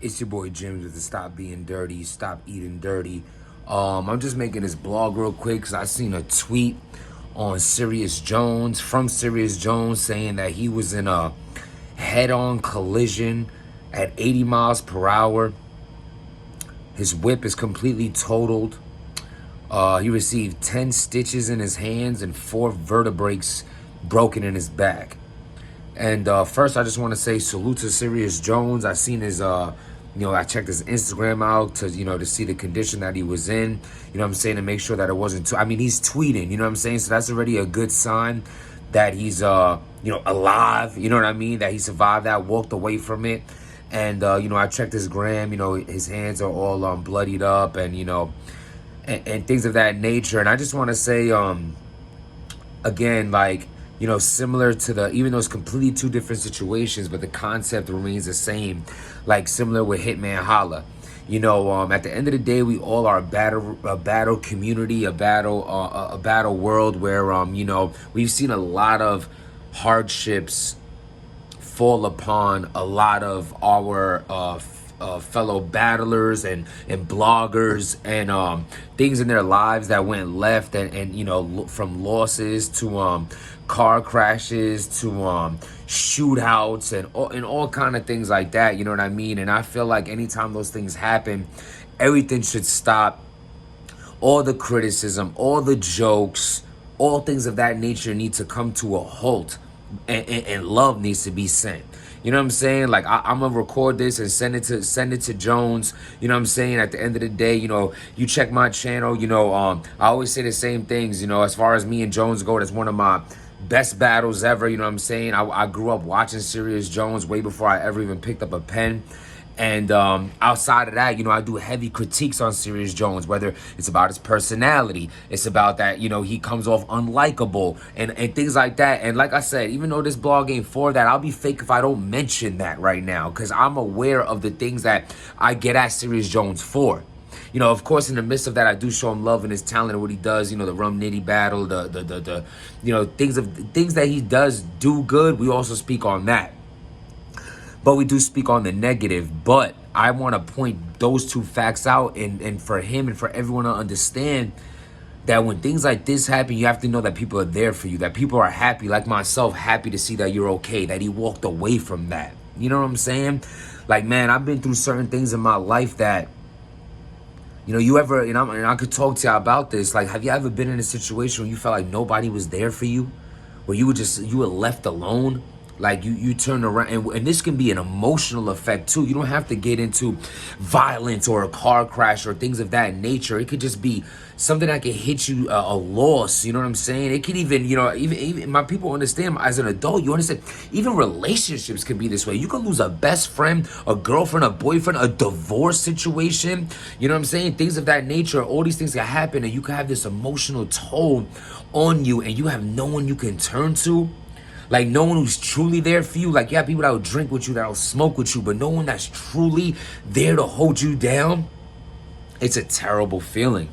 It's your boy James with the Stop Being Dirty, Stop Eating Dirty. I'm just making this blog real quick because I seen a tweet on Serius Jones, from Serius Jones, saying that he was in a head-on collision at 80 miles per hour. His whip is completely totaled. He received 10 stitches in his hands and 4 vertebrae broken in his back. And first, I just want to say salute to Serius Jones. I seen his, I checked his Instagram out to, to see the condition that he was in. You know what I'm saying? To make sure that it wasn't too, he's tweeting, you know what I'm saying? So that's already a good sign that he's, alive. You know what I mean? That he survived that, walked away from it. And, I checked his gram, his hands are all bloodied up and, and things of that nature. And I just want to say, again, like, similar to even though it's completely two different situations, but the concept remains the same, like similar with Hitman Holla. At the end of the day, we all are a battle community, a battle world where, we've seen a lot of hardships fall upon a lot of our fellow battlers and bloggers and things in their lives that went left and from losses to car crashes to shootouts and all kind of things like that, you know what I mean? And I feel like anytime those things happen, everything should stop. All the criticism, all the jokes, all things of that nature need to come to a halt, and love needs to be sent. You know what I'm saying? Like, I'm gonna record this and send it to Jones. You know what I'm saying? At the end of the day, you check my channel. I always say the same things. As far as me and Jones go, that's one of my best battles ever. You know what I'm saying? I grew up watching Serius Jones way before I ever even picked up a pen. And outside of that, I do heavy critiques on Serius Jones, whether it's about his personality, it's about that, he comes off unlikable and things like that. And like I said, even though this blog ain't for that, I'll be fake if I don't mention that right now, because I'm aware of the things that I get at Serius Jones for. Of course, in the midst of that, I do show him love and his talent and what he does. The Rum Nitty battle, the things that he does do good. We also speak on that. But we do speak on the negative. But I want to point those two facts out and for him and for everyone to understand that when things like this happen, you have to know that people are there for you, that people are happy, like myself, happy to see that you're okay, that he walked away from that. You know what I'm saying? Like, man, I've been through certain things in my life that, you ever, and I could talk to you about this. Like, have you ever been in a situation where you felt like nobody was there for you? Where you were left alone? Like you turn around, and this can be an emotional effect too. You don't have to get into violence or a car crash or things of that nature. It could just be something that can hit you, a loss. You know what I'm saying? It could even, even my people understand as an adult, you understand, even relationships can be this way. You can lose a best friend, a girlfriend, a boyfriend, a divorce situation. You know what I'm saying? Things of that nature. All these things can happen, and you can have this emotional toll on you, and you have no one you can turn to. Like, no one who's truly there for you. Like, you have people that will drink with you, that will smoke with you, but no one that's truly there to hold you down. It's a terrible feeling.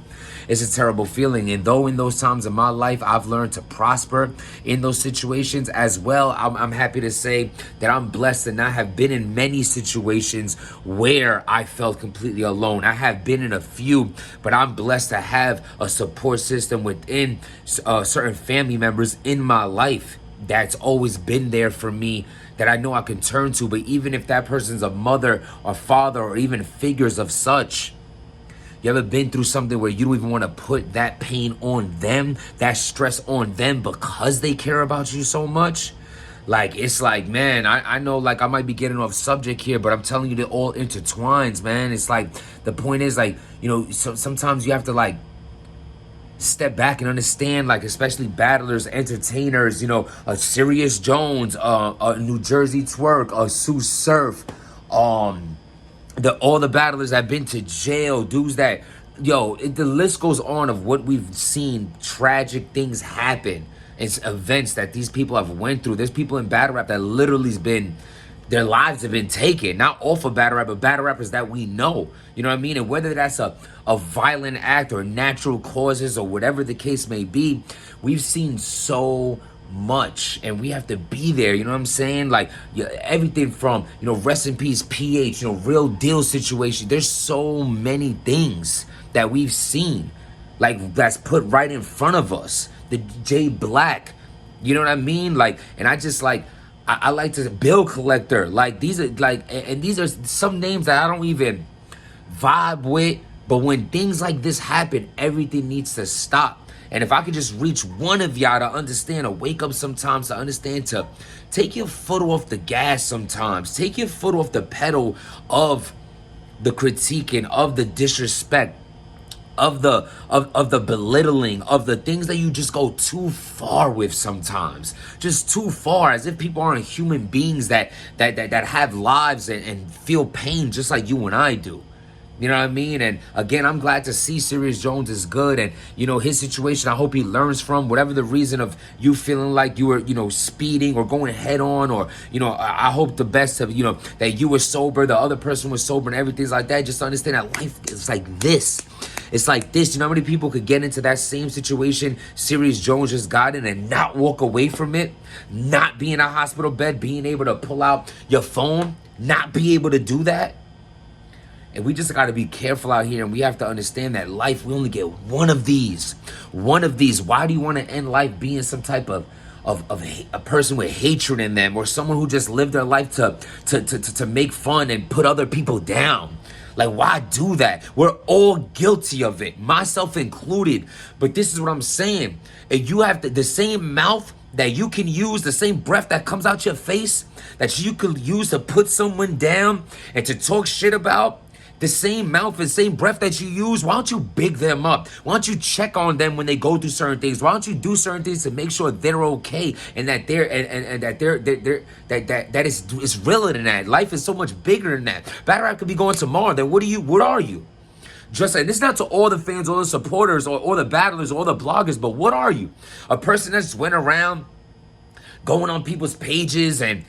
It's a terrible feeling. And though in those times of my life, I've learned to prosper in those situations as well, I'm happy to say that I'm blessed to not have been in many situations where I felt completely alone. I have been in a few, but I'm blessed to have a support system within certain family members in my life that's always been there for me, that I know I can turn to. But even if that person's a mother or father or even figures of such, you ever been through something where you don't even want to put that pain on them, that stress on them, because they care about you so much? Like, it's like, man, I know, like, I might be getting off subject here, but I'm telling you, that all intertwines, man. It's like, the point is, like, so sometimes you have to, like, step back and understand, like, especially battlers, entertainers, a Serius Jones, a New Jersey Twerk, a Sue Surf, all the battlers that have been to jail, dudes that, the list goes on of what we've seen, tragic things happen. It's events that these people have went through. There's people in battle rap that literally their lives have been taken, not off of battle rap, but battle rappers that we know. You know what I mean? And whether that's a violent act or natural causes or whatever the case may be, we've seen so much, and we have to be there. You know what I'm saying? Like, yeah, everything from, you know, rest in peace, PH, you know, real deal situation. There's so many things that we've seen, like, that's put right in front of us. The J Black, you know what I mean? Like, and I just like, I like to bill collector. Like, these are like, and these are some names that I don't even vibe with. But when things like this happen, everything needs to stop. And if I could just reach one of y'all to understand, or wake up sometimes to understand, to take your foot off the gas sometimes. Take your foot off the pedal of the critiquing, of the disrespect, of the belittling, of the things that you just go too far with sometimes. Just too far, as if people aren't human beings that have lives and feel pain just like you and I do. You know what I mean? And again, I'm glad to see Serius Jones is good. And, you know, his situation, I hope he learns from whatever the reason of you feeling like you were, you know, speeding or going head on, or, you know, I hope the best of, you know, that you were sober, the other person was sober, and everything's like that. Just understand that life is like this. It's like this. You know how many people could get into that same situation Serius Jones just got in and not walk away from it? Not be in a hospital bed, being able to pull out your phone, not be able to do that? And we just got to be careful out here, and we have to understand that life, we only get one of these. One of these. Why do you want to end life being some type of a person with hatred in them, or someone who just lived their life to make fun and put other people down? Like, why do that? We're all guilty of it, myself included. But this is what I'm saying. And you have the same mouth that you can use, the same breath that comes out your face that you could use to put someone down and to talk shit about. The same mouth and same breath that you use, why don't you big them up? Why don't you check on them when they go through certain things? Why don't you do certain things to make sure they're okay, and that they're and that that is realer than that. Life is so much bigger than that. Battle Rap could be going tomorrow. Then what are you? Just like, this is not to all the fans, all the supporters, or the battlers, or the bloggers, but what are you? A person that's went around going on people's pages and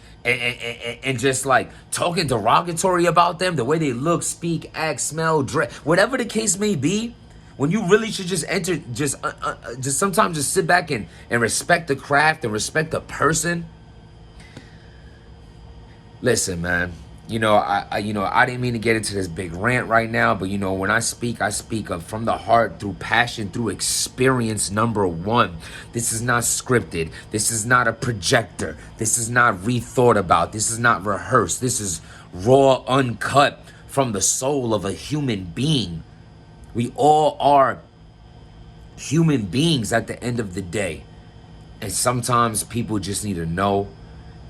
just like talking derogatory about them, the way they look, speak, act, smell, dress, whatever the case may be, when you really should just just sometimes just sit back and respect the craft and respect the person. Listen, man. You know, I didn't mean to get into this big rant right now, but, you know, when I speak of from the heart, through passion, through experience. Number one, this is not scripted. This is not a projector. This is not rethought about. This is not rehearsed. This is raw, uncut from the soul of a human being. We all are human beings at the end of the day. And sometimes people just need to know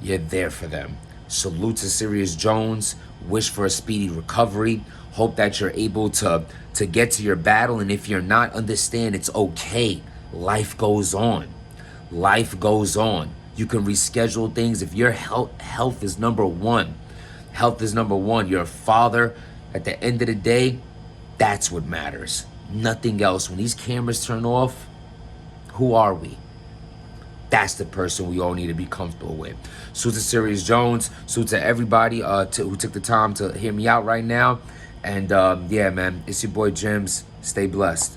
you're there for them. Salute to Serius Jones. Wish for a speedy recovery. Hope that you're able to get to your battle. And if you're not, understand it's okay. Life goes on. Life goes on. You can reschedule things. If your health is number one. Health is number one. You're a father. At the end of the day, that's what matters. Nothing else. When these cameras turn off, who are we? That's the person we all need to be comfortable with. Salute to Serius Jones. Salute to everybody who took the time to hear me out right now. And yeah, man, it's your boy Jims. Stay blessed.